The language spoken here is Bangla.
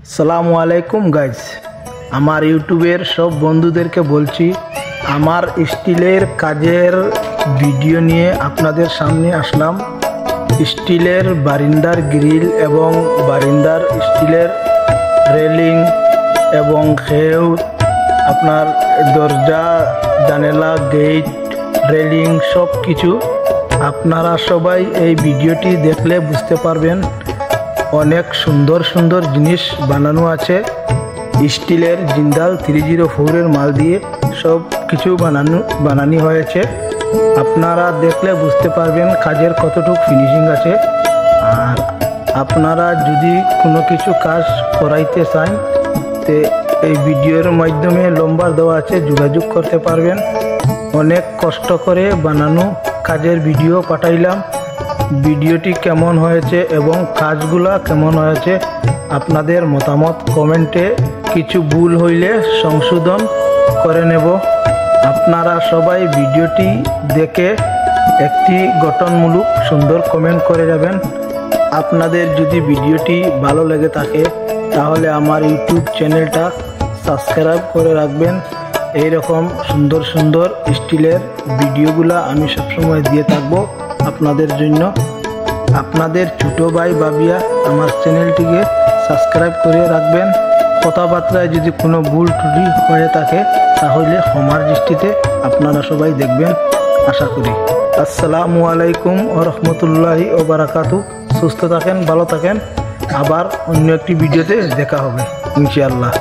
আসসালামু আলাইকুম গাইজ, আমার ইউটিউবের সব বন্ধুদেরকে বলছি, আমার স্টিলের কাজের ভিডিও নিয়ে আপনাদের সামনে আসলাম। স্টিলের বারিন্দার গ্রিল এবং বারিন্দার স্টিলের রেলিং এবং খেউ, আপনার দরজা জানালা গেট রেলিং সব কিছু আপনারা সবাই এই ভিডিওটি দেখলে বুঝতে পারবেন। অনেক সুন্দর সুন্দর জিনিস বানানো আছে। স্টিলের জিন্দাল 304-এর মাল দিয়ে সব কিছু বানানো হয়েছে। আপনারা দেখলে বুঝতে পারবেন কাজের কতটুকু ফিনিশিং আছে। আর আপনারা যদি কোনো কিছু কাজ করাইতে চান তো এই ভিডিওর মাধ্যমে নম্বর দেওয়া আছে, যোগাযোগ করতে পারবেন। অনেক কষ্ট করে বানানো কাজের ভিডিও পাঠাইলাম। ভিডিওটি কেমন হয়েছে এবং কাজগুলা কেমন হয়েছে আপনাদের মতামত কমেন্টে, কিছু ভুল হইলে সংশোধন করে নেব। আপনারা সবাই ভিডিওটি দেখে একটি গঠনমূলক সুন্দর কমেন্ট করে যাবেন। আপনাদের যদি ভিডিওটি ভালো লেগে থাকে তাহলে আমার ইউটিউব চ্যানেলটা সাবস্ক্রাইব করে রাখবেন। এই রকম সুন্দর সুন্দর স্টিলের ভিডিওগুলা আমি সবসময় দিয়ে থাকবো আপনাদের জন্য। আপনাদের ছোট ভাই বাবিয়া আমার চ্যানেলটিকে সাবস্ক্রাইব করে রাখবেন। কথাবার্তায় যদি কোনো ভুল ত্রুটি হয়ে থাকে তাহলে ক্ষমার দৃষ্টিতে আপনারা সবাই দেখবেন আশা করি। আসসালামু আলাইকুম ওয়া রাহমাতুল্লাহি ওয়া বারাকাতুহু। সুস্থ থাকেন, ভালো থাকেন। আবার অন্য একটি ভিডিওতে দেখা হবে ইনশাআল্লাহ।